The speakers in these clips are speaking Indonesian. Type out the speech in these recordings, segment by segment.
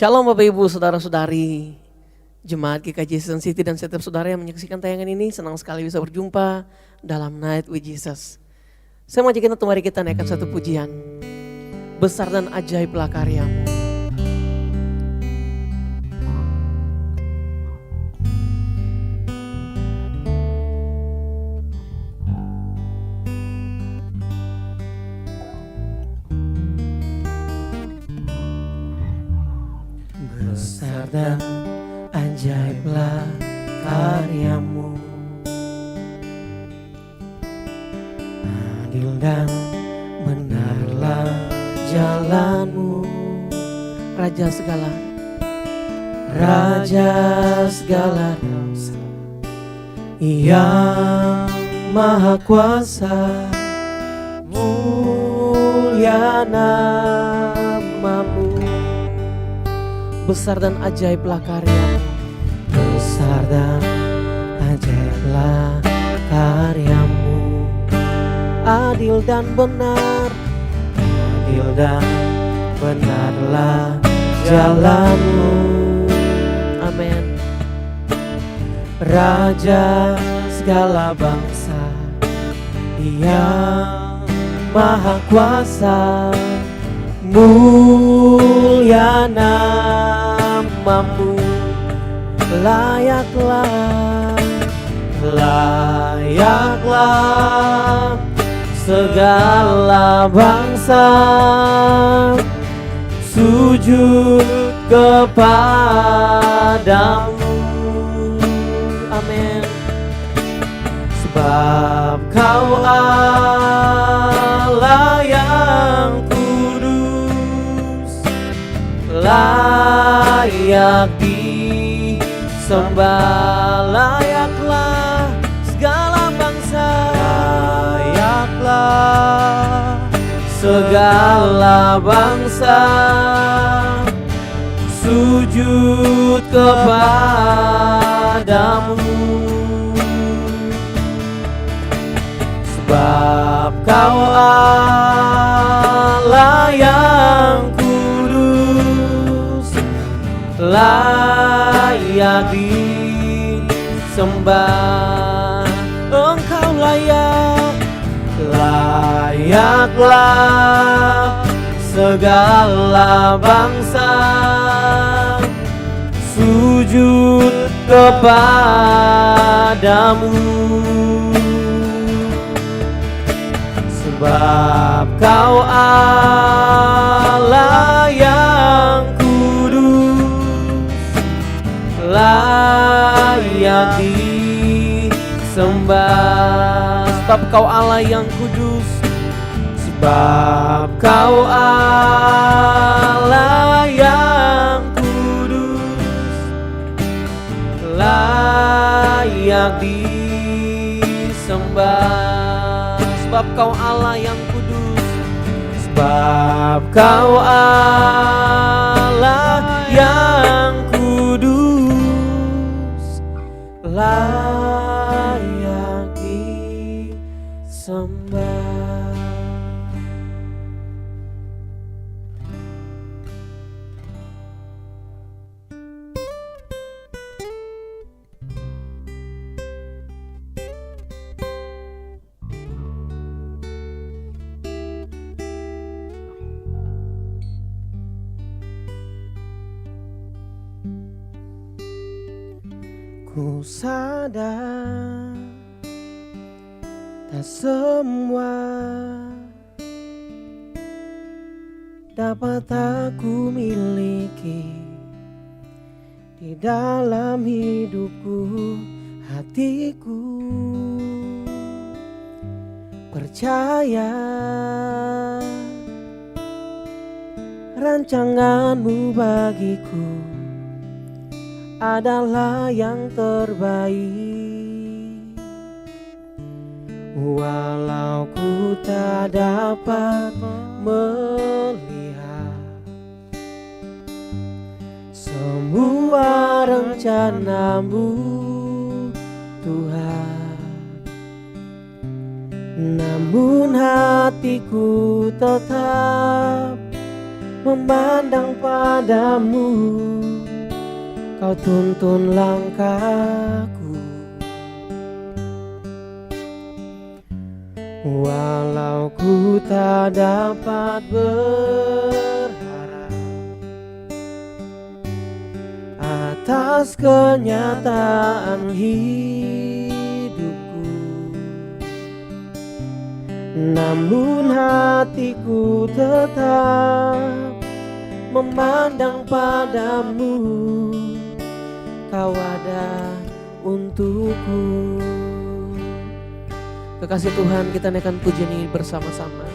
Shalom Bapak Ibu, Saudara-saudari, Jemaat GKJ Season City dan setiap saudara yang menyaksikan tayangan ini. Senang sekali bisa berjumpa dalam Night with Jesus. Saya mau ajak kita, mari kita naikkan satu pujian. Besar dan ajaiblah karyamu. Besar dan ajaiblah karyamu, adil dan benarlah jalanmu. Raja segala dosa, yang maha kuasa, mulia namamu. Besar dan ajaiblah karyamu, besar dan ajaiblah karyamu, adil dan benarlah jalanmu. Amin. Raja segala bangsa, yang maha kuasa, mulia namamu. Layaklah segala bangsa sujud kepadamu. Amin. Sebab kau Allah yang kudus, layak disembah. Layaklah segala bangsa, layaklah segala bangsa sujud kepadamu. Sebab kau Allah yang kudus, layak disembah. Engkau layaklah segala bangsa sujud kepadamu. Sebab kau Allah yang kudus, layak disembah. Sebab kau Allah yang kudus, sebab kau Allah yang kudus, layak disembah. Sebab kau Allah yang kudus, sebab kau Allah yang kudus, layak disembah. Ku sadar tak semua dapat aku miliki di dalam hidupku, hatiku percaya rancanganmu bagiku adalah yang terbaik. Walau ku tak dapat melihat semua rencanamu, Tuhan, namun hatiku tetap memandang padamu, kau tuntun langkahku. Walau ku tak dapat berharap atas kenyataan hidupku, namun hatiku tetap memandang padamu, kau ada untukku. Kekasih Tuhan, kita naikkan pujian ini bersama-sama.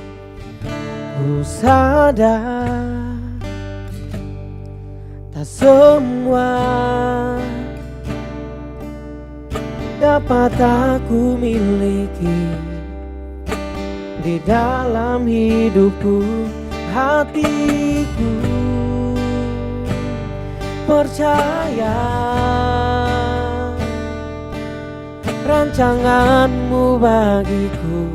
Ku sadar tak semua dapat aku miliki di dalam hidupku. Hatiku percaya rancanganmu bagiku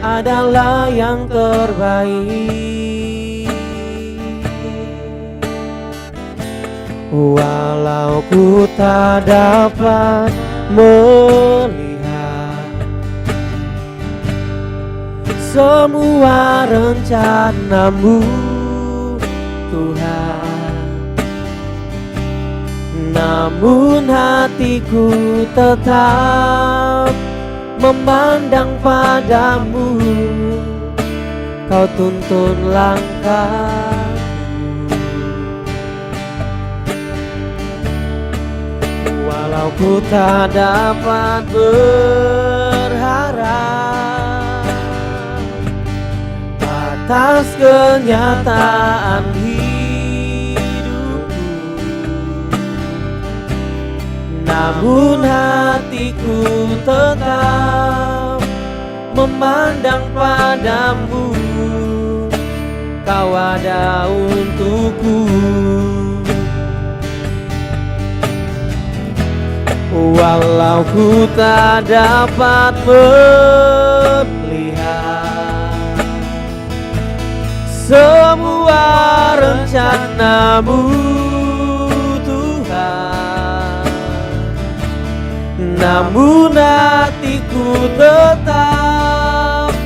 adalah yang terbaik. Walau ku tak dapat melihat semua rencanamu, Tuhan, namun hatiku tetap memandang padamu, kau tuntun langkahku. Walau ku tak dapat berharap atas kenyataan hidupku, namun hatiku tetap memandang padamu, kau ada untukku. Walau ku tak dapat melihat semua rencanamu, Tuhan, namun hatiku tetap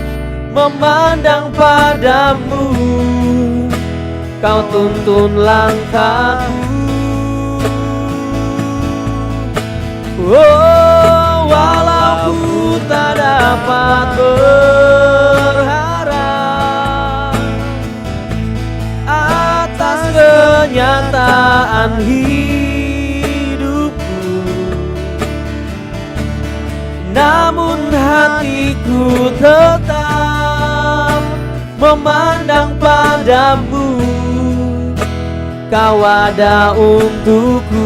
memandang padamu, kau tuntun langkahku. Oh, walau ku tak dapat berharap atas kenyataan hidupku, namun hatiku tetap memandang padamu, kau ada untukku.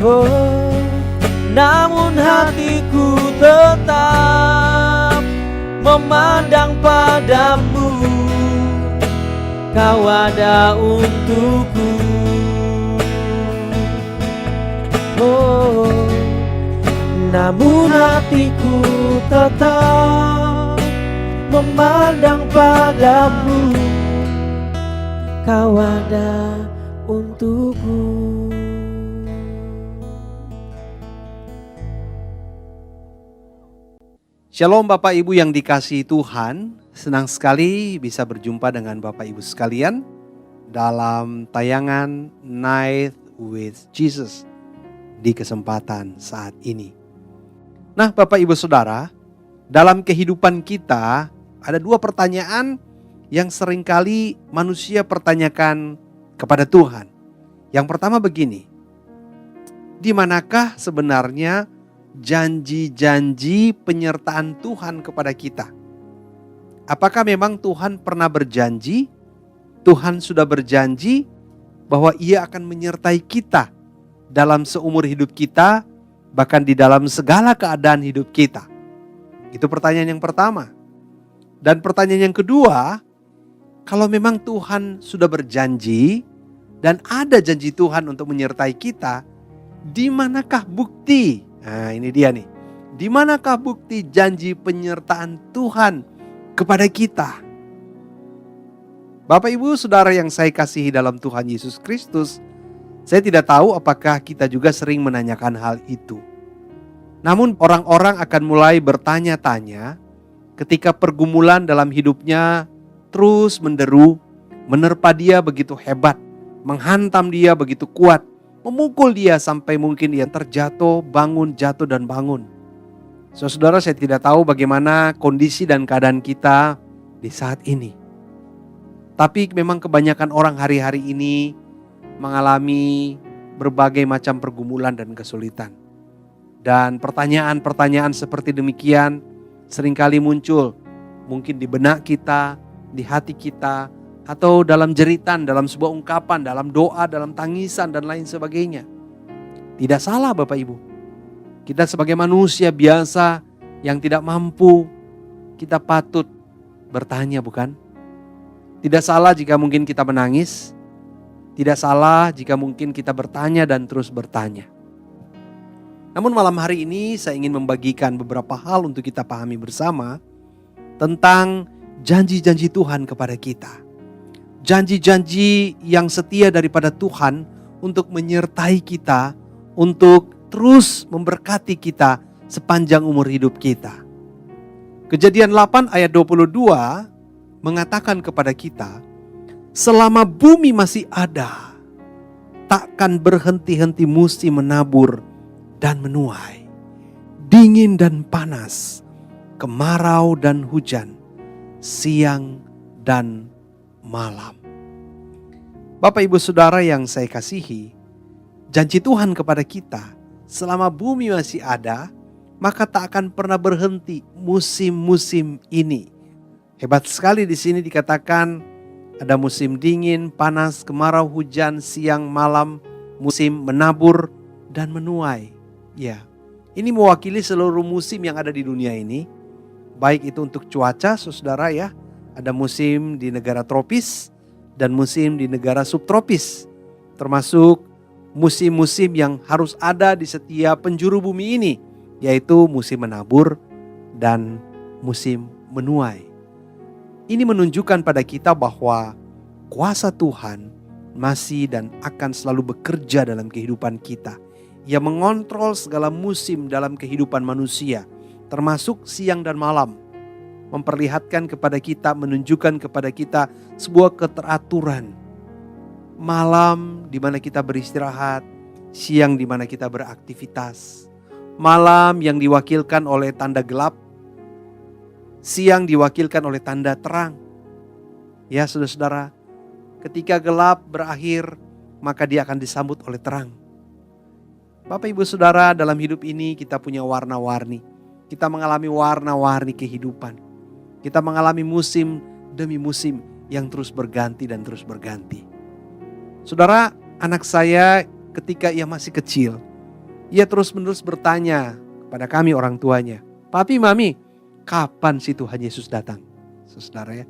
Oh, namun hatiku tetap memandang padamu, kau ada untukku. Oh, namun hatiku tetap memandang padamu, kau ada untukku. Shalom Bapak Ibu yang dikasihi Tuhan, senang sekali bisa berjumpa dengan Bapak Ibu sekalian dalam tayangan Night with Jesus di kesempatan saat ini. Nah Bapak Ibu Saudara, dalam kehidupan kita ada dua pertanyaan yang seringkali manusia pertanyakan kepada Tuhan. Yang pertama begini, di manakah sebenarnya janji-janji penyertaan Tuhan kepada kita? Apakah memang Tuhan pernah berjanji, Tuhan sudah berjanji bahwa Ia akan menyertai kita dalam seumur hidup kita, bahkan di dalam segala keadaan hidup kita? Itu pertanyaan yang pertama. Dan pertanyaan yang kedua, kalau memang Tuhan sudah berjanji dan ada janji Tuhan untuk menyertai kita, di manakah bukti? Nah ini dia nih, di manakah bukti janji penyertaan Tuhan kepada kita. Bapak Ibu Saudara yang saya kasihi dalam Tuhan Yesus Kristus, saya tidak tahu apakah kita juga sering menanyakan hal itu. Namun orang-orang akan mulai bertanya-tanya ketika pergumulan dalam hidupnya terus menderu, menerpa dia begitu hebat, menghantam dia begitu kuat, memukul dia sampai mungkin dia terjatuh, bangun, jatuh dan bangun. Saudara, saya tidak tahu bagaimana kondisi dan keadaan kita di saat ini. Tapi memang kebanyakan orang hari-hari ini mengalami berbagai macam pergumulan dan kesulitan. Dan pertanyaan-pertanyaan seperti demikian seringkali muncul. Mungkin di benak kita, di hati kita, atau dalam jeritan, dalam sebuah ungkapan, dalam doa, dalam tangisan dan lain sebagainya. Tidak salah Bapak Ibu. Kita sebagai manusia biasa yang tidak mampu, kita patut bertanya, bukan? Tidak salah jika mungkin kita menangis. Tidak salah jika mungkin kita bertanya dan terus bertanya. Namun malam hari ini saya ingin membagikan beberapa hal untuk kita pahami bersama tentang janji-janji Tuhan kepada kita. Janji-janji yang setia daripada Tuhan untuk menyertai kita, untuk terus memberkati kita sepanjang umur hidup kita. Kejadian 8 ayat 22 mengatakan kepada kita, selama bumi masih ada, takkan berhenti-henti musim menabur dan menuai, dingin dan panas, kemarau dan hujan, siang dan malam. Bapak Ibu Saudara yang saya kasihi, janji Tuhan kepada kita, selama bumi masih ada, maka tak akan pernah berhenti musim-musim ini. Hebat sekali di sini dikatakan ada musim dingin, panas, kemarau, hujan, siang, malam, musim menabur dan menuai. Ya, ini mewakili seluruh musim yang ada di dunia ini. Baik itu untuk cuaca, saudara ya. Ada musim di negara tropis dan musim di negara subtropis. Termasuk musim-musim yang harus ada di setiap penjuru bumi ini, yaitu musim menabur dan musim menuai. Ini menunjukkan pada kita bahwa kuasa Tuhan masih dan akan selalu bekerja dalam kehidupan kita. Ia mengontrol segala musim dalam kehidupan manusia, termasuk siang dan malam. Memperlihatkan kepada kita, menunjukkan kepada kita sebuah keteraturan. Malam di mana kita beristirahat, siang di mana kita beraktivitas. Malam yang diwakilkan oleh tanda gelap, siang diwakilkan oleh tanda terang. Ya saudara-saudara, ketika gelap berakhir, maka dia akan disambut oleh terang. Bapak Ibu Saudara, dalam hidup ini kita punya warna-warni. Kita mengalami warna-warni kehidupan. Kita mengalami musim demi musim yang terus berganti dan terus berganti. Saudara, anak saya ketika ia masih kecil, ia terus-menerus bertanya kepada kami orang tuanya, "Papi, Mami, kapan sih Tuhan Yesus datang?" Saudara ya,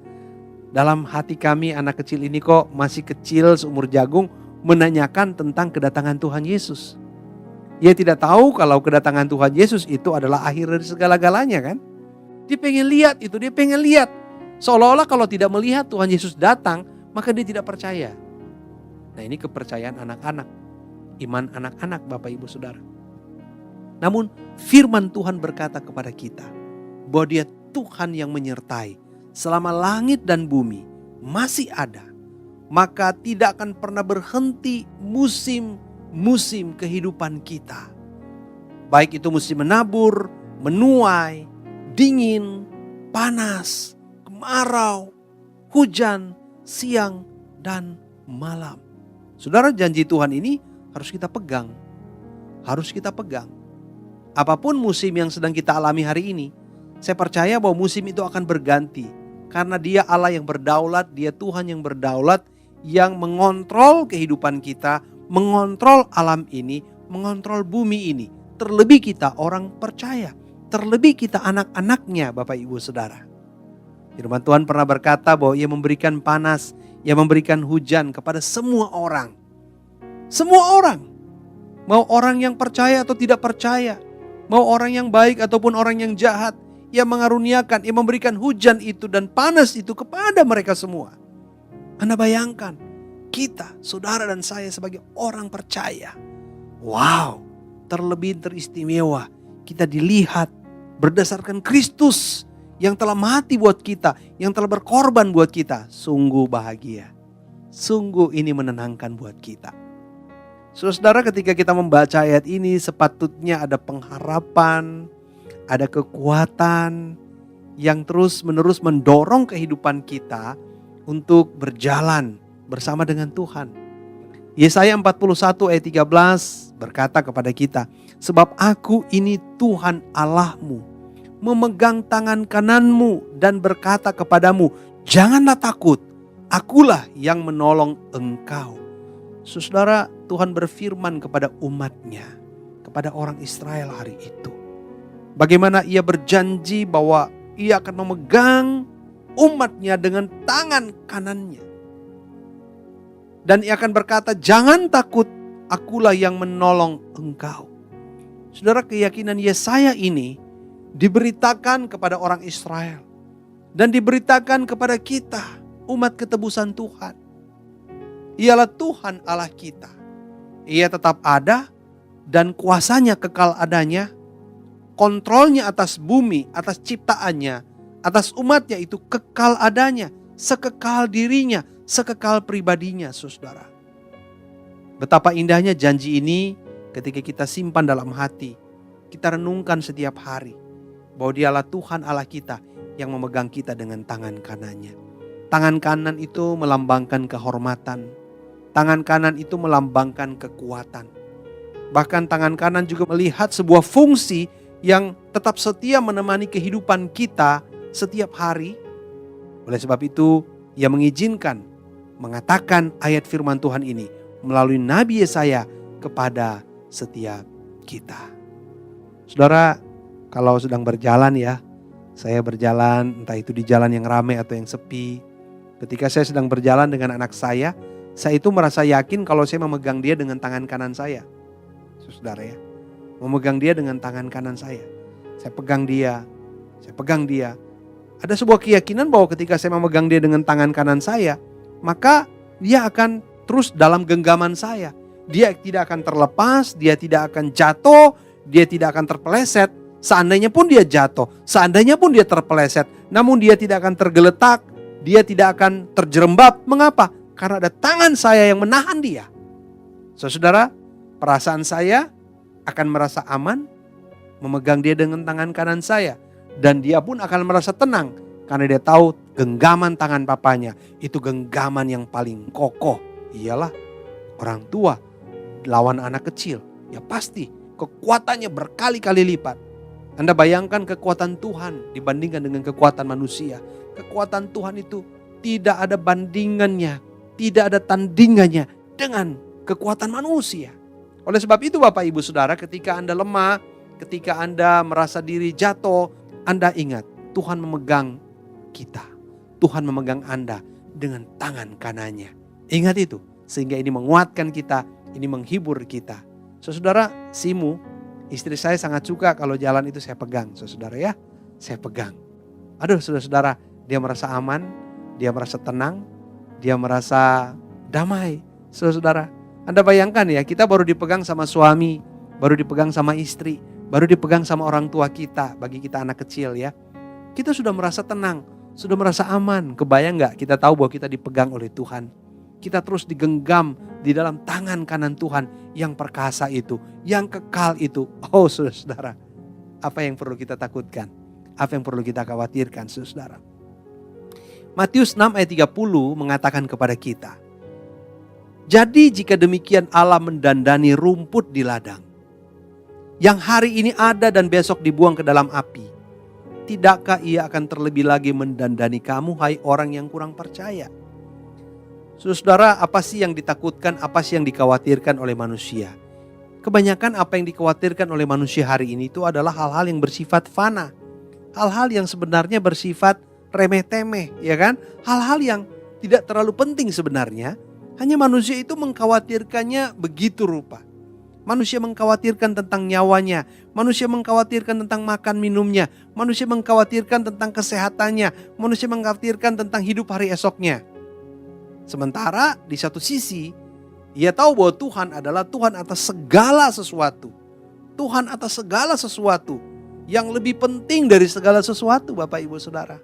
dalam hati kami anak kecil ini kok masih kecil seumur jagung menanyakan tentang kedatangan Tuhan Yesus. Ia tidak tahu kalau kedatangan Tuhan Yesus itu adalah akhir dari segala-galanya kan. Dia pengen lihat itu, dia pengen lihat. Seolah-olah kalau tidak melihat Tuhan Yesus datang, maka dia tidak percaya. Nah, ini kepercayaan anak-anak, iman anak-anak Bapak Ibu Saudara. Namun firman Tuhan berkata kepada kita bahwa dia Tuhan yang menyertai. Selama langit dan bumi masih ada, maka tidak akan pernah berhenti musim-musim kehidupan kita. Baik itu musim menabur, menuai, dingin, panas, kemarau, hujan, siang, dan malam. Saudara, janji Tuhan ini harus kita pegang. Harus kita pegang. Apapun musim yang sedang kita alami hari ini, saya percaya bahwa musim itu akan berganti. Karena dia Allah yang berdaulat, dia Tuhan yang berdaulat, yang mengontrol kehidupan kita, mengontrol alam ini, mengontrol bumi ini. Terlebih kita orang percaya, terlebih kita anak-anaknya Bapak Ibu Saudara. Firman Tuhan pernah berkata bahwa ia memberikan panas, ia memberikan hujan kepada semua orang. Semua orang. Mau orang yang percaya atau tidak percaya. Mau orang yang baik ataupun orang yang jahat. Ia mengaruniakan, Ia memberikan hujan itu dan panas itu kepada mereka semua. Anda bayangkan, kita, saudara dan saya sebagai orang percaya. Wow, terlebih teristimewa. Kita dilihat berdasarkan Kristus yang telah mati buat kita, yang telah berkorban buat kita. Sungguh bahagia. Sungguh ini menenangkan buat kita. Saudara, ketika kita membaca ayat ini sepatutnya ada pengharapan, ada kekuatan yang terus-menerus mendorong kehidupan kita untuk berjalan bersama dengan Tuhan. Yesaya 41 ayat 13 berkata kepada kita, sebab aku ini Tuhan Allahmu, memegang tangan kananmu dan berkata kepadamu, janganlah takut, akulah yang menolong engkau. Saudara, Tuhan berfirman kepada umatnya, kepada orang Israel hari itu. Bagaimana ia berjanji bahwa ia akan memegang umatnya dengan tangan kanannya. Dan ia akan berkata, jangan takut, akulah yang menolong engkau. Saudara, keyakinan Yesaya ini diberitakan kepada orang Israel. Dan diberitakan kepada kita, umat ketebusan Tuhan. Ialah Tuhan Allah kita. Ia tetap ada dan kuasanya kekal adanya. Kontrolnya atas bumi, atas ciptaannya, atas umatnya itu kekal adanya. Sekekal dirinya, sekekal pribadinya, saudara. Betapa indahnya janji ini ketika kita simpan dalam hati. Kita renungkan setiap hari bahwa Dialah Tuhan Allah kita yang memegang kita dengan tangan kanannya. Tangan kanan itu melambangkan kehormatan. Tangan kanan itu melambangkan kekuatan. Bahkan tangan kanan juga melihat sebuah fungsi yang tetap setia menemani kehidupan kita setiap hari. Oleh sebab itu, Ia mengizinkan mengatakan ayat firman Tuhan ini melalui Nabi Yesaya kepada setiap kita. Saudara, kalau sedang berjalan ya, saya berjalan entah itu di jalan yang ramai atau yang sepi. Ketika saya sedang berjalan dengan anak saya itu merasa yakin kalau saya memegang dia dengan tangan kanan saya. Saudara ya, memegang dia dengan tangan kanan saya. Saya pegang dia. Ada sebuah keyakinan bahwa ketika saya memegang dia dengan tangan kanan saya, maka dia akan terus dalam genggaman saya. Dia tidak akan terlepas, dia tidak akan jatuh, dia tidak akan terpeleset. Seandainya pun dia jatuh, seandainya pun dia terpeleset, namun dia tidak akan tergeletak, dia tidak akan terjerembab. Mengapa? Karena ada tangan saya yang menahan dia. Saudara, perasaan saya akan merasa aman memegang dia dengan tangan kanan saya. Dan dia pun akan merasa tenang karena dia tahu genggaman tangan papanya itu genggaman yang paling kokoh. Iyalah orang tua lawan anak kecil, ya pasti kekuatannya berkali-kali lipat. Anda bayangkan kekuatan Tuhan dibandingkan dengan kekuatan manusia. Kekuatan Tuhan itu tidak ada bandingannya, tidak ada tandingannya dengan kekuatan manusia. Oleh sebab itu Bapak Ibu Saudara, ketika Anda lemah, ketika Anda merasa diri jatuh, Anda ingat Tuhan memegang kita. Tuhan memegang Anda dengan tangan kanannya. Ingat itu, sehingga ini menguatkan kita, ini menghibur kita. Saudara, Simu, istri saya sangat suka kalau jalan itu saya pegang. Saudara ya, saya pegang. Aduh saudara-saudara, dia merasa aman, dia merasa tenang, dia merasa damai. Saudara, Anda bayangkan ya, kita baru dipegang sama suami, baru dipegang sama istri, baru dipegang sama orang tua kita, bagi kita anak kecil ya. Kita sudah merasa tenang, sudah merasa aman. Kebayang gak kita tahu bahwa kita dipegang oleh Tuhan. Kita terus digenggam di dalam tangan kanan Tuhan yang perkasa itu, yang kekal itu. Oh saudara, apa yang perlu kita takutkan? Apa yang perlu kita khawatirkan saudara? Matius 6 ayat 30 mengatakan kepada kita, jadi jika demikian Allah mendandani rumput di ladang, yang hari ini ada dan besok dibuang ke dalam api, tidakkah Ia akan terlebih lagi mendandani kamu, hai orang yang kurang percaya? Saudara, apa sih yang ditakutkan, apa sih yang dikhawatirkan oleh manusia? Kebanyakan apa yang dikhawatirkan oleh manusia hari ini itu adalah hal-hal yang bersifat fana. Hal-hal yang sebenarnya bersifat remeh-temeh, ya kan? Hal-hal yang tidak terlalu penting sebenarnya. Hanya manusia itu mengkhawatirkannya begitu rupa. Manusia mengkhawatirkan tentang nyawanya, manusia mengkhawatirkan tentang makan minumnya, manusia mengkhawatirkan tentang kesehatannya, manusia mengkhawatirkan tentang hidup hari esoknya. Sementara di satu sisi, ia tahu bahwa Tuhan adalah Tuhan atas segala sesuatu. Tuhan atas segala sesuatu. Yang lebih penting dari segala sesuatu, Bapak Ibu Saudara.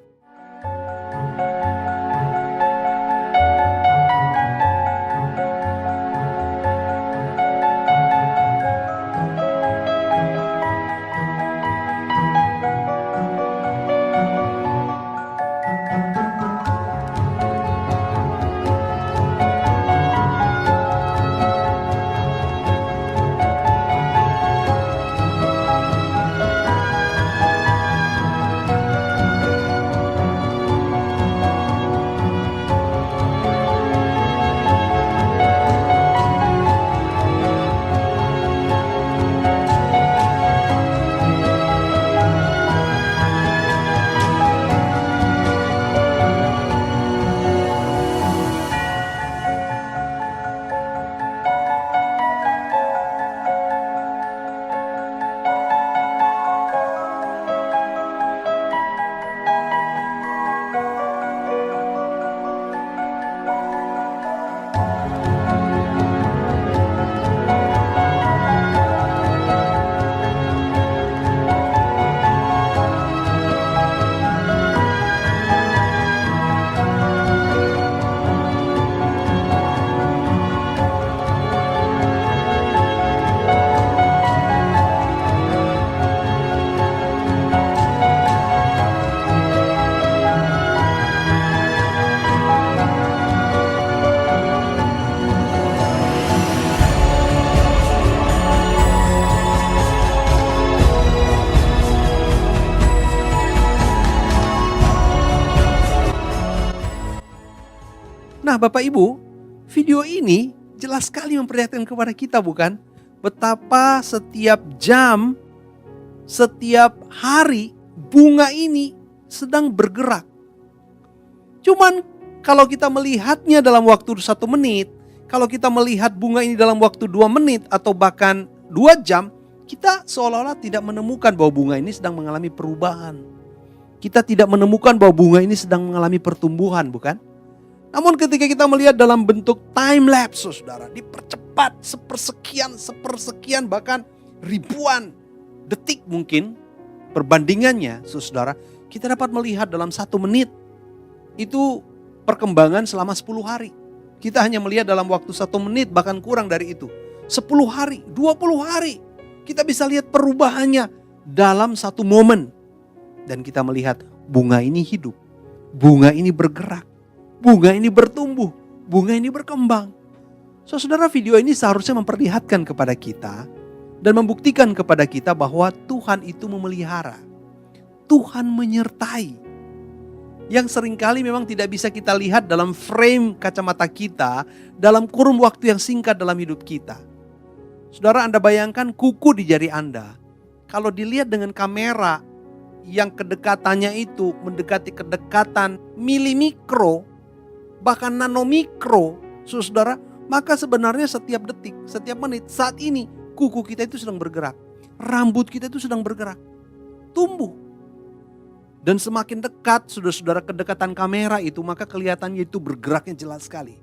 Nah Bapak Ibu, video ini jelas sekali memperlihatkan kepada kita bukan? Betapa setiap jam, setiap hari bunga ini sedang bergerak. Cuman kalau kita melihatnya dalam waktu 1 menit, kalau kita melihat bunga ini dalam waktu 2 menit atau bahkan 2 jam, kita seolah-olah tidak menemukan bahwa bunga ini sedang mengalami perubahan. Kita tidak menemukan bahwa bunga ini sedang mengalami pertumbuhan, bukan? Namun ketika kita melihat dalam bentuk time lapse, saudara, dipercepat sepersekian bahkan ribuan detik mungkin perbandingannya, saudara, kita dapat melihat dalam 1 menit itu perkembangan selama 10 hari. Kita hanya melihat dalam waktu 1 menit bahkan kurang dari itu. 10 hari, 20 hari kita bisa lihat perubahannya dalam 1 momen. Dan kita melihat bunga ini hidup, bunga ini bergerak, bunga ini bertumbuh, bunga ini berkembang. Saudara, video ini seharusnya memperlihatkan kepada kita dan membuktikan kepada kita bahwa Tuhan itu memelihara. Tuhan menyertai. Yang seringkali memang tidak bisa kita lihat dalam frame kacamata kita, dalam kurun waktu yang singkat dalam hidup kita. Saudara, Anda bayangkan kuku di jari Anda. Kalau dilihat dengan kamera yang kedekatannya itu mendekati kedekatan milimikro, bahkan nanomikro, saudara, maka sebenarnya setiap detik, setiap menit, saat ini kuku kita itu sedang bergerak. Rambut kita itu sedang bergerak, tumbuh. Dan semakin dekat, saudara-saudara, kedekatan kamera itu, maka kelihatannya itu bergeraknya jelas sekali.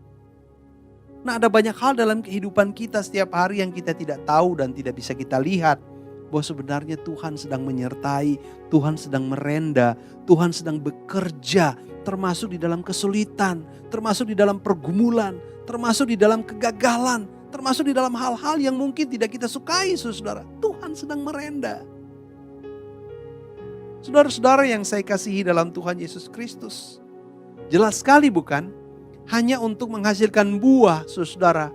Nah, ada banyak hal dalam kehidupan kita setiap hari yang kita tidak tahu dan tidak bisa kita lihat. Bahwa sebenarnya Tuhan sedang menyertai, Tuhan sedang merenda, Tuhan sedang bekerja. Termasuk di dalam kesulitan, termasuk di dalam pergumulan, termasuk di dalam kegagalan, termasuk di dalam hal-hal yang mungkin tidak kita sukai, saudara. Tuhan sedang merenda. Saudara-saudara yang saya kasihi dalam Tuhan Yesus Kristus, jelas sekali bukan? Hanya untuk menghasilkan buah, saudara.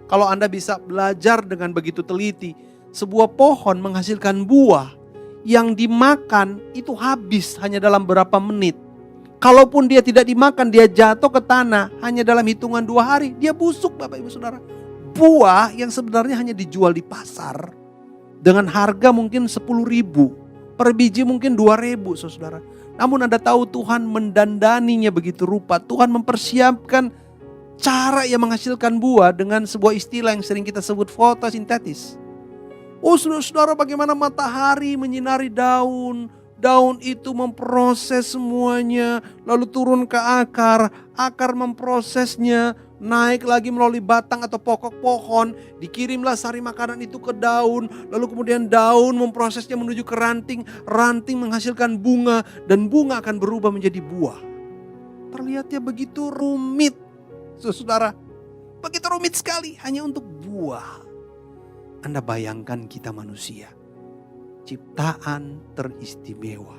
Kalau Anda bisa belajar dengan begitu teliti, sebuah pohon menghasilkan buah yang dimakan itu habis hanya dalam beberapa menit. Kalaupun dia tidak dimakan, dia jatuh ke tanah hanya dalam hitungan 2 hari, dia busuk, Bapak Ibu Saudara. Buah yang sebenarnya hanya dijual di pasar dengan harga mungkin 10.000, per biji mungkin 2.000, saudara. Namun Anda tahu Tuhan mendandaninya begitu rupa. Tuhan mempersiapkan cara yang menghasilkan buah dengan sebuah istilah yang sering kita sebut fotosintesis. Oh saudara-saudara, bagaimana matahari menyinari daun. Daun itu memproses semuanya, lalu turun ke akar. Akar memprosesnya, naik lagi melalui batang atau pokok pohon. Dikirimlah sari makanan itu ke daun. Lalu kemudian daun memprosesnya menuju ke ranting. Ranting menghasilkan bunga dan bunga akan berubah menjadi buah. Terlihatnya begitu rumit, saudara. Begitu rumit sekali hanya untuk buah. Anda bayangkan kita manusia. Ciptaan teristimewa.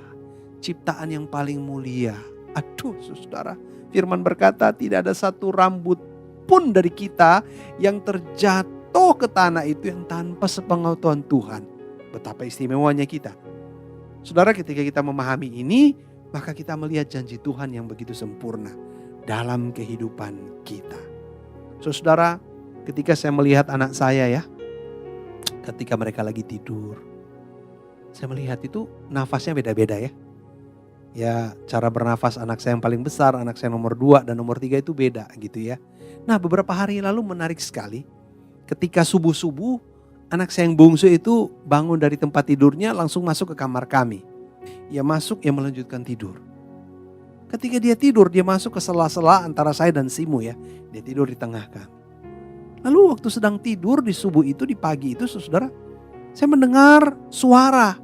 Ciptaan yang paling mulia. Aduh saudara. Firman berkata tidak ada satu rambut pun dari kita yang terjatuh ke tanah itu yang tanpa sepengetahuan Tuhan. Betapa istimewanya kita. Saudara, ketika kita memahami ini, maka kita melihat janji Tuhan yang begitu sempurna dalam kehidupan kita. Saudara, ketika saya melihat anak saya ya, ketika mereka lagi tidur, saya melihat itu nafasnya beda-beda ya. Ya, cara bernafas anak saya yang paling besar, anak saya nomor 2 dan nomor 3 itu beda gitu ya. Nah, beberapa hari lalu menarik sekali. Ketika subuh-subuh, anak saya yang bungsu itu bangun dari tempat tidurnya langsung masuk ke kamar kami. Ya masuk, ya melanjutkan tidur. Ketika dia tidur, dia masuk ke sela-sela antara saya dan Simu ya. Dia tidur di tengah kami. Lalu waktu sedang tidur di subuh itu, di pagi itu saudara, saya mendengar suara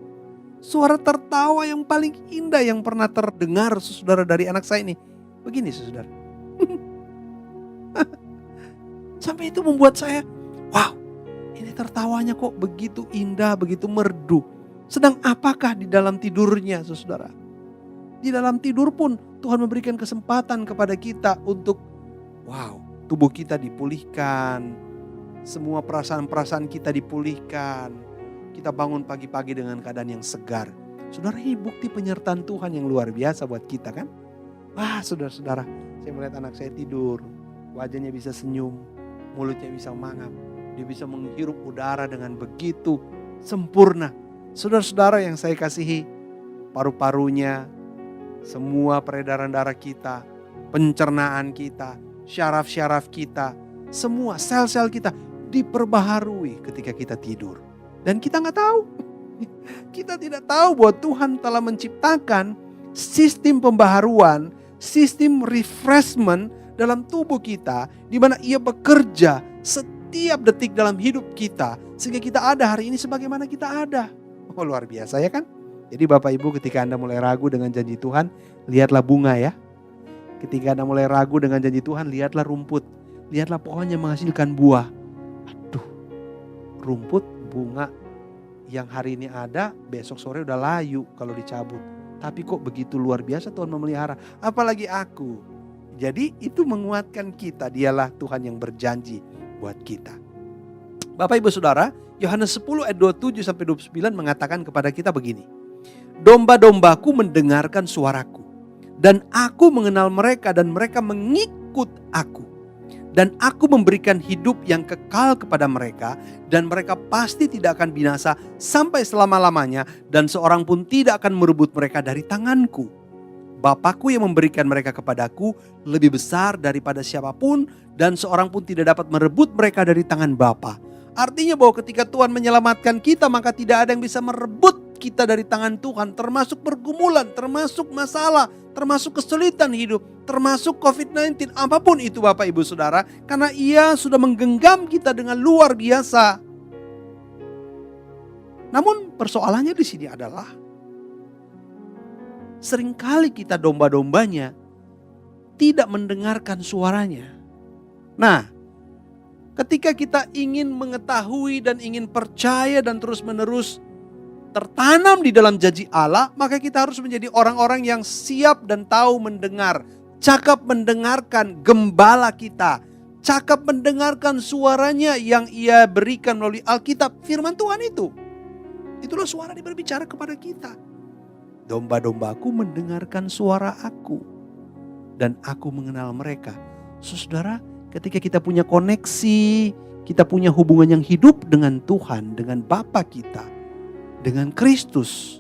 tertawa yang paling indah yang pernah terdengar saudara dari anak saya ini. Begini saudara. Sampai itu membuat saya, wow, ini tertawanya kok begitu indah, begitu merdu. Sedang apakah di dalam tidurnya saudara? Di dalam tidur pun Tuhan memberikan kesempatan kepada kita untuk, wow, tubuh kita dipulihkan. Semua perasaan-perasaan kita dipulihkan. Kita bangun pagi-pagi dengan keadaan yang segar. Saudara, ini bukti penyertaan Tuhan yang luar biasa buat kita kan. Wah saudara-saudara, saya melihat anak saya tidur. Wajahnya bisa senyum, mulutnya bisa mangap. Dia bisa menghirup udara dengan begitu sempurna. Saudara-saudara yang saya kasihi, paru-parunya, semua peredaran darah kita, pencernaan kita, syaraf-syaraf kita, semua sel-sel kita diperbaharui ketika kita tidur. Dan kita nggak tahu. Kita tidak tahu bahwa Tuhan telah menciptakan sistem pembaharuan, sistem refreshment dalam tubuh kita, di mana Ia bekerja setiap detik dalam hidup kita, sehingga kita ada hari ini sebagaimana kita ada. Oh luar biasa ya kan? Jadi Bapak Ibu, ketika Anda mulai ragu dengan janji Tuhan, lihatlah bunga ya. Ketika Anda mulai ragu dengan janji Tuhan, lihatlah rumput. Lihatlah pohonnya menghasilkan buah. Aduh, rumput, bunga yang hari ini ada, besok sore udah layu kalau dicabut. Tapi kok begitu luar biasa Tuhan memelihara. Apalagi aku. Jadi itu menguatkan kita. Dialah Tuhan yang berjanji buat kita. Bapak Ibu Saudara, Yohanes 10 ayat 27-29 mengatakan kepada kita begini. Domba-dombaku mendengarkan suaraku. Dan aku mengenal mereka dan mereka mengikut aku. Dan aku memberikan hidup yang kekal kepada mereka. Dan mereka pasti tidak akan binasa sampai selama-lamanya. Dan seorang pun tidak akan merebut mereka dari tanganku. Bapakku yang memberikan mereka kepadaku lebih besar daripada siapapun. Dan seorang pun tidak dapat merebut mereka dari tangan Bapa. Artinya bahwa ketika Tuhan menyelamatkan kita, maka tidak ada yang bisa merebut kita dari tangan Tuhan. Termasuk pergumulan, termasuk masalah, termasuk kesulitan hidup, termasuk COVID-19, apapun itu Bapak Ibu Saudara. Karena Ia sudah menggenggam kita dengan luar biasa. Namun persoalannya di sini adalah, seringkali kita domba-dombanya tidak mendengarkan suaranya. Nah, ketika kita ingin mengetahui dan ingin percaya dan terus-menerus tertanam di dalam janji Allah, maka kita harus menjadi orang-orang yang siap dan tahu mendengar, cakap mendengarkan gembala kita, cakap mendengarkan suaranya yang Ia berikan melalui Alkitab, firman Tuhan itu. Itulah suara yang berbicara kepada kita. Domba-dombaku mendengarkan suara aku dan aku mengenal mereka. Saudara, ketika kita punya koneksi, kita punya hubungan yang hidup dengan Tuhan, dengan Bapa kita, dengan Kristus,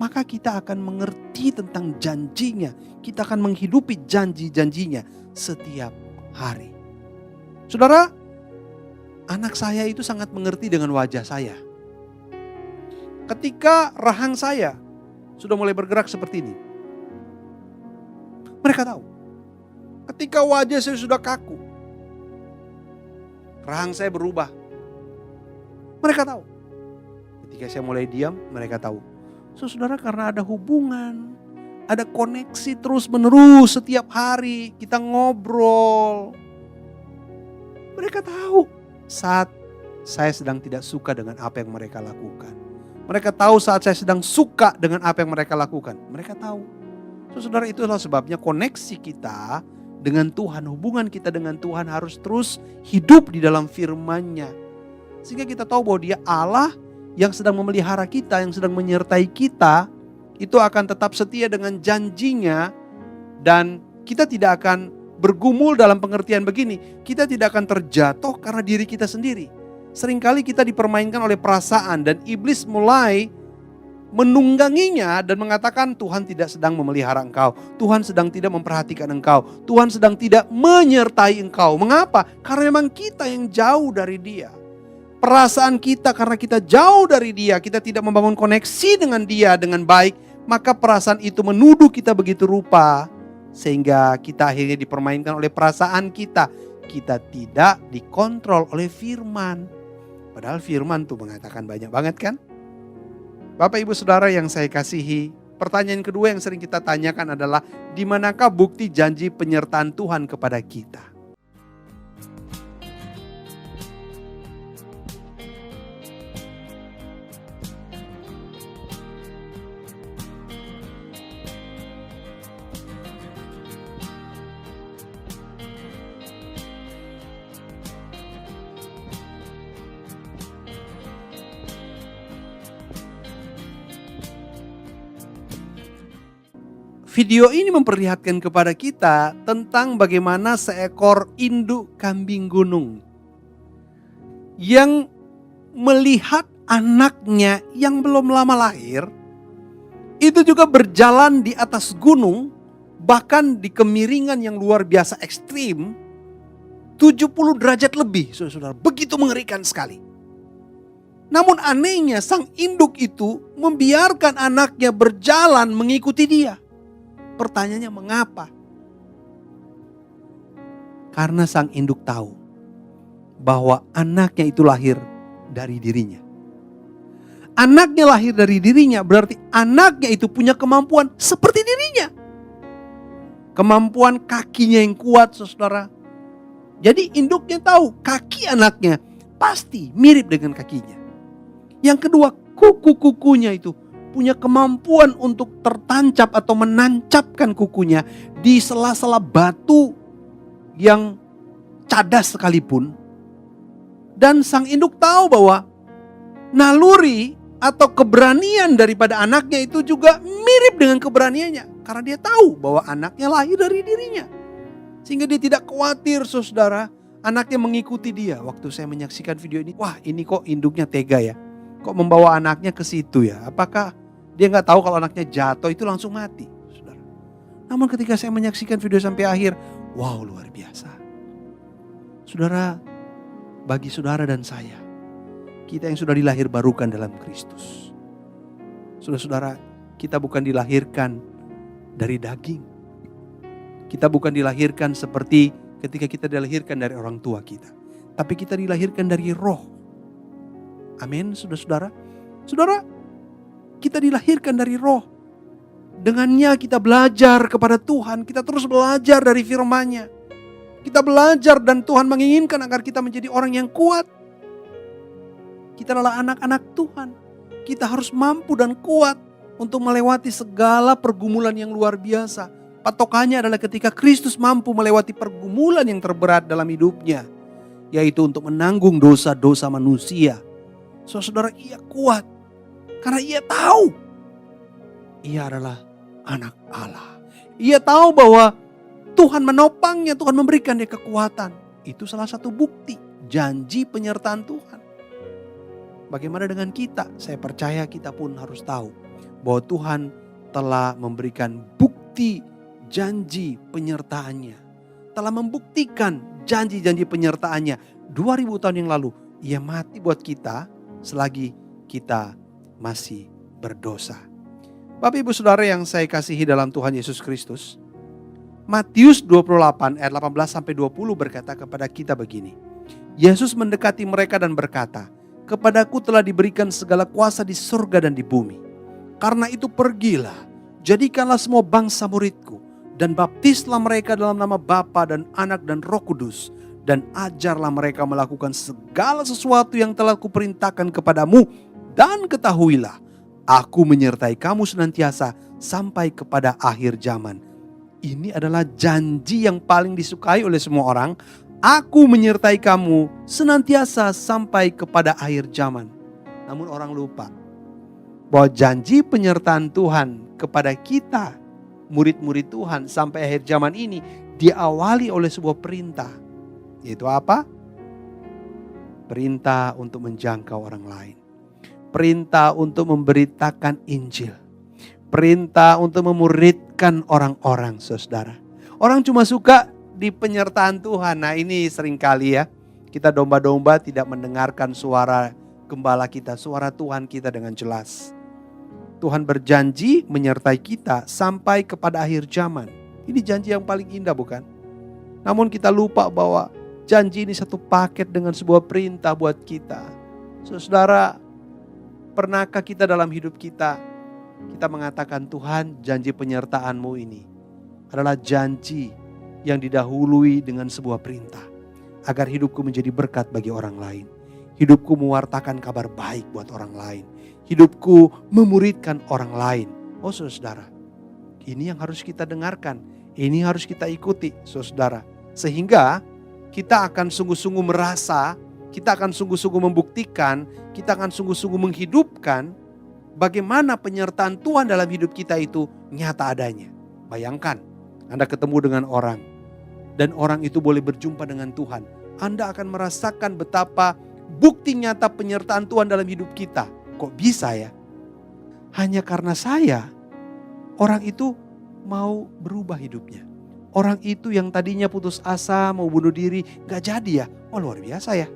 maka kita akan mengerti tentang janjinya. Kita akan menghidupi janji-janjinya setiap hari. Saudara, anak saya itu sangat mengerti dengan wajah saya. ketika rahang saya sudah mulai bergerak seperti ini. Mereka tahu. Ketika wajah saya sudah kaku, rahang saya berubah. Mereka tahu. Ketika saya mulai diam, mereka tahu. Saudara, karena ada hubungan, ada koneksi terus menerus setiap hari, kita ngobrol. Mereka tahu saat saya sedang tidak suka dengan apa yang mereka lakukan. Mereka tahu saat saya sedang suka dengan apa yang mereka lakukan. Mereka tahu. Saudara, itulah sebabnya koneksi kita dengan Tuhan, hubungan kita dengan Tuhan harus terus hidup di dalam firman-Nya. Sehingga kita tahu bahwa Dia Allah yang sedang memelihara kita, yang sedang menyertai kita, itu akan tetap setia dengan janjinya. Dan kita tidak akan bergumul dalam pengertian begini, kita tidak akan terjatuh karena diri kita sendiri. Seringkali kita dipermainkan oleh perasaan dan iblis mulai menungganginya dan mengatakan Tuhan tidak sedang memelihara engkau, Tuhan sedang tidak memperhatikan engkau, Tuhan sedang tidak menyertai engkau. Mengapa? Karena memang kita yang jauh dari Dia. Perasaan kita karena kita jauh dari Dia, kita tidak membangun koneksi dengan Dia dengan baik, maka perasaan itu menuduh kita begitu rupa sehingga kita akhirnya dipermainkan oleh perasaan kita. Kita tidak dikontrol oleh firman. Padahal firman tuh mengatakan banyak banget kan? Bapak Ibu Saudara yang saya kasihi, pertanyaan kedua yang sering kita tanyakan adalah di manakah bukti janji penyertaan Tuhan kepada kita? Video ini memperlihatkan kepada kita tentang bagaimana seekor induk kambing gunung yang melihat anaknya yang belum lama lahir itu juga berjalan di atas gunung, bahkan di kemiringan yang luar biasa ekstrim, 70 derajat lebih, saudara. Begitu mengerikan sekali. Namun anehnya sang induk itu membiarkan anaknya berjalan mengikuti dia. Pertanyaannya mengapa? Karena sang induk tahu bahwa anaknya itu lahir dari dirinya. Anaknya lahir dari dirinya berarti anaknya itu punya kemampuan seperti dirinya. Kemampuan kakinya yang kuat, saudara. Jadi induknya tahu kaki anaknya pasti mirip dengan kakinya. Yang kedua, kuku-kukunya itu punya kemampuan untuk tertancap atau menancapkan kukunya di sela-sela batu yang cadas sekalipun. Dan sang induk tahu bahwa naluri atau keberanian daripada anaknya itu juga mirip dengan keberaniannya. Karena dia tahu bahwa anaknya lahir dari dirinya. Sehingga dia tidak khawatir, saudara, anaknya mengikuti dia. Waktu saya menyaksikan video ini, wah ini kok induknya tega ya. Kok membawa anaknya ke situ ya? Apakah dia nggak tahu kalau anaknya jatuh itu langsung mati, saudara? Namun ketika saya menyaksikan video sampai akhir, wow, luar biasa. Saudara, bagi saudara dan saya, kita yang sudah dilahir barukan dalam Kristus. Saudara-saudara, kita bukan dilahirkan dari daging. Kita bukan dilahirkan seperti ketika kita dilahirkan dari orang tua kita. Tapi kita dilahirkan dari roh. Amin, saudara-saudara. Saudara, kita dilahirkan dari roh. Dengannya kita belajar kepada Tuhan. Kita terus belajar dari firman-Nya. Kita belajar dan Tuhan menginginkan agar kita menjadi orang yang kuat. Kita adalah anak-anak Tuhan. Kita harus mampu dan kuat untuk melewati segala pergumulan yang luar biasa. Patokannya adalah ketika Kristus mampu melewati pergumulan yang terberat dalam hidupnya. Yaitu untuk menanggung dosa-dosa manusia. Saudara, ia kuat. Karena ia tahu. Ia adalah anak Allah. Ia tahu bahwa Tuhan menopangnya, Tuhan memberikan dia kekuatan. Itu salah satu bukti janji penyertaan Tuhan. Bagaimana dengan kita? Saya percaya kita pun harus tahu bahwa Tuhan telah memberikan bukti janji penyertaannya. Telah membuktikan janji-janji penyertaannya. 2000 tahun yang lalu ia mati buat kita selagi kita masih berdosa. Bapak Ibu Saudara yang saya kasihi dalam Tuhan Yesus Kristus, Matius 28 ayat 18 sampai 20 berkata kepada kita begini. Yesus mendekati mereka dan berkata, "Kepadaku telah diberikan segala kuasa di surga dan di bumi. Karena itu pergilah, jadikanlah semua bangsa muridku, dan baptislah mereka dalam nama Bapa dan Anak dan Roh Kudus, dan ajarlah mereka melakukan segala sesuatu yang telah kuperintahkan kepadamu, dan ketahuilah, aku menyertai kamu senantiasa sampai kepada akhir zaman." Ini adalah janji yang paling disukai oleh semua orang. Aku menyertai kamu senantiasa sampai kepada akhir zaman. Namun orang lupa bahwa janji penyertaan Tuhan kepada kita, murid-murid Tuhan sampai akhir zaman ini diawali oleh sebuah perintah. Yaitu apa? Perintah untuk menjangkau orang lain. Perintah untuk memberitakan Injil. Perintah untuk memuridkan orang-orang, saudara. Orang cuma suka di penyertaan Tuhan. Nah ini seringkali ya, kita domba-domba tidak mendengarkan suara gembala kita, suara Tuhan kita dengan jelas. Tuhan berjanji menyertai kita sampai kepada akhir zaman. Ini janji yang paling indah bukan? Namun kita lupa bahwa janji ini satu paket dengan sebuah perintah buat kita. Saudara, pernahkah kita dalam hidup kita mengatakan, Tuhan, janji penyertaan-Mu ini adalah janji yang didahului dengan sebuah perintah. Agar hidupku menjadi berkat bagi orang lain. Hidupku mewartakan kabar baik buat orang lain. Hidupku memuridkan orang lain. Oh saudara, ini yang harus kita dengarkan. Ini harus kita ikuti saudara. Sehingga kita akan sungguh-sungguh merasa, kita akan sungguh-sungguh membuktikan, kita akan sungguh-sungguh menghidupkan bagaimana penyertaan Tuhan dalam hidup kita itu nyata adanya. Bayangkan, Anda ketemu dengan orang dan orang itu boleh berjumpa dengan Tuhan. Anda akan merasakan betapa bukti nyata penyertaan Tuhan dalam hidup kita. Kok bisa ya? Hanya karena saya, orang itu mau berubah hidupnya. Orang itu yang tadinya putus asa, mau bunuh diri, gak jadi ya. Oh luar biasa ya.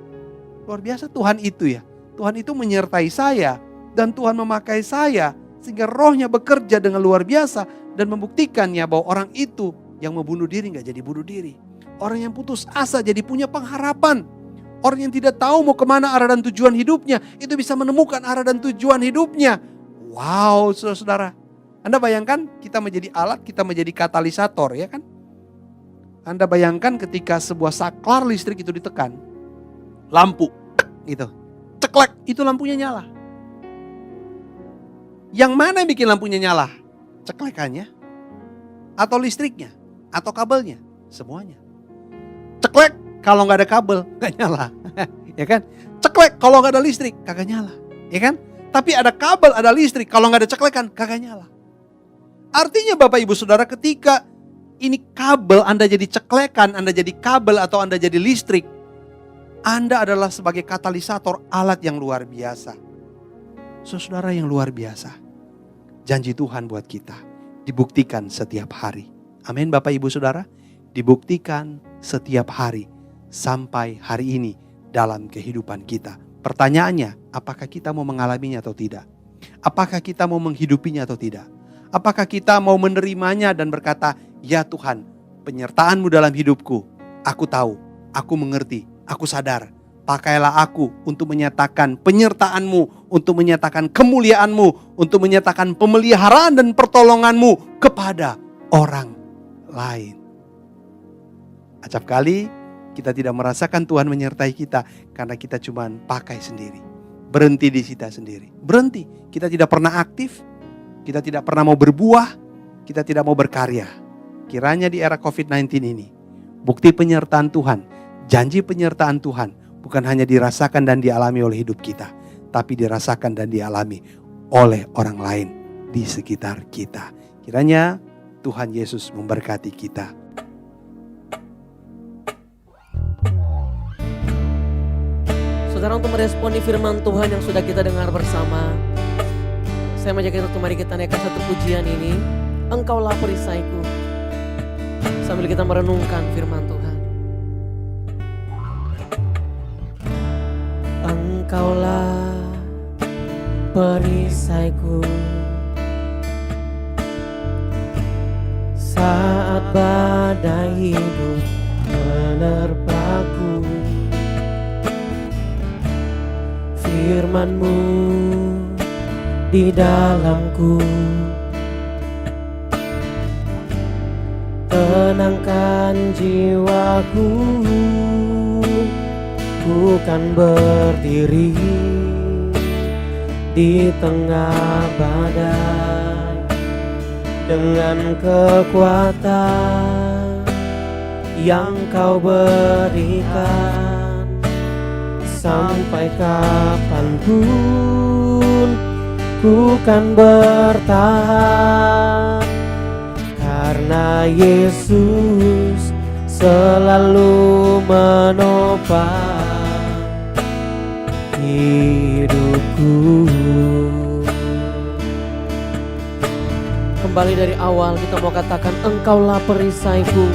Luar biasa Tuhan itu ya. Tuhan itu menyertai saya. Dan Tuhan memakai saya. Sehingga rohnya bekerja dengan luar biasa. Dan membuktikannya bahwa orang itu yang mau bunuh diri gak jadi bunuh diri. Orang yang putus asa jadi punya pengharapan. Orang yang tidak tahu mau kemana arah dan tujuan hidupnya, itu bisa menemukan arah dan tujuan hidupnya. Wow saudara. Anda bayangkan kita menjadi alat, kita menjadi katalisator ya kan. Anda bayangkan ketika sebuah saklar listrik itu ditekan. Lampu gitu. Ceklek, itu lampunya nyala. Yang mana yang bikin lampunya nyala? Ceklekannya? Atau listriknya? Atau kabelnya? Semuanya. Ceklek. Kalau nggak ada kabel, nggak nyala, ya kan? Ceklek kalau nggak ada listrik, kagak nyala, ya kan? Tapi ada kabel, ada listrik, kalau nggak ada ceklekan, kagak nyala. Artinya Bapak Ibu Saudara, ketika ini kabel, Anda jadi ceklekan, Anda jadi kabel atau Anda jadi listrik, Anda adalah sebagai katalisator alat yang luar biasa. Saudara yang luar biasa, janji Tuhan buat kita dibuktikan setiap hari. Amin Bapak Ibu Saudara, dibuktikan setiap hari. Sampai hari ini dalam kehidupan kita. Pertanyaannya, apakah kita mau mengalaminya atau tidak? Apakah kita mau menghidupinya atau tidak? Apakah kita mau menerimanya dan berkata, ya Tuhan, penyertaan-Mu dalam hidupku, aku tahu, aku mengerti, aku sadar. Pakailah aku untuk menyatakan penyertaan-Mu, untuk menyatakan kemuliaan-Mu, untuk menyatakan pemeliharaan dan pertolongan-Mu kepada orang lain. Acap kali kita tidak merasakan Tuhan menyertai kita karena kita cuma pakai sendiri. Berhenti di kita sendiri. Berhenti. Kita tidak pernah aktif. Kita tidak pernah mau berbuah. Kita tidak mau berkarya. Kiranya di era COVID-19 ini, bukti penyertaan Tuhan, janji penyertaan Tuhan bukan hanya dirasakan dan dialami oleh hidup kita, tapi dirasakan dan dialami oleh orang lain di sekitar kita. Kiranya Tuhan Yesus memberkati kita. Saudara, untuk meresponi firman Tuhan yang sudah kita dengar bersama, saya mengajak kita untuk mari kita naikkan satu pujian ini, Engkaulah perisaiku, sambil kita merenungkan firman Tuhan. Engkaulah perisaiku saat badai hidup menerpaku. Firman-Mu di dalamku, tenangkan jiwaku. Ku kan berdiri di tengah badai dengan kekuatan yang Kau berikan. Sampai kapanpun ku kan bertahan, karena Yesus selalu menopang hidupku. Kembali dari awal kita mau katakan, Engkaulah perisaiku,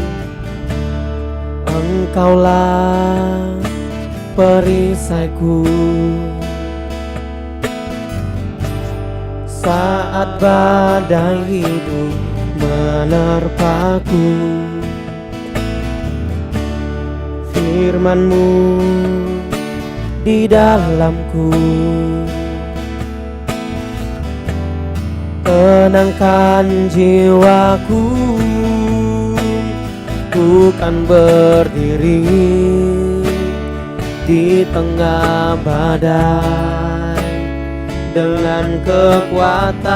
Engkaulah perisaiku. Saat badai hidup menerpaku, firman-Mu di dalamku, tenangkan jiwaku. Ku kan berdiri di tengah badai dengan kekuatan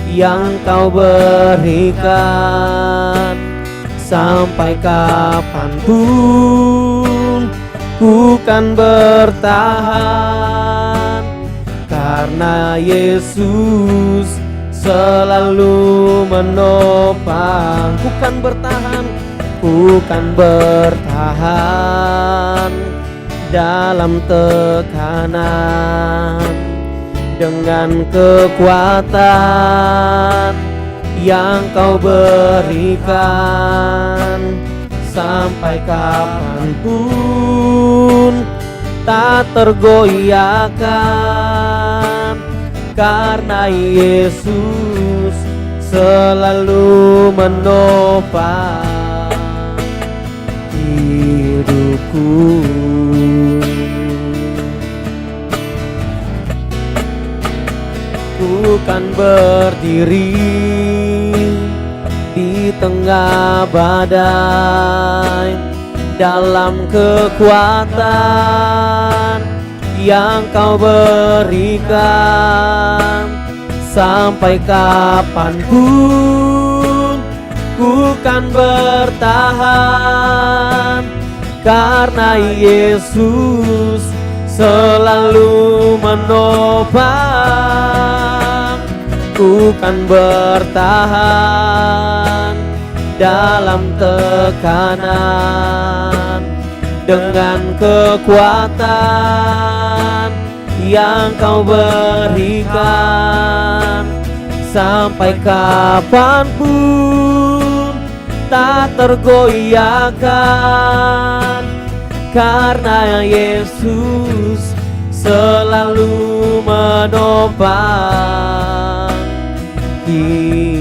yang Kau berikan. Sampai kapanpun ku kan bertahan, karena Yesus selalu menopang. Ku kan bertahan, ku kan bertahan dalam tekanan dengan kekuatan yang Kau berikan. Sampai kapanpun tak tergoyahkan, karena Yesus selalu menopang hidupku. Ku kan berdiri di tengah badai dalam kekuatan yang Kau berikan. Sampai kapanpun ku kan bertahan, karena Yesus selalu menopang. Ku kan bertahan dalam tekanan dengan kekuatan yang Kau berikan. Sampai kapanpun tak tergoyahkan, karena Yesus selalu menopang hidupku.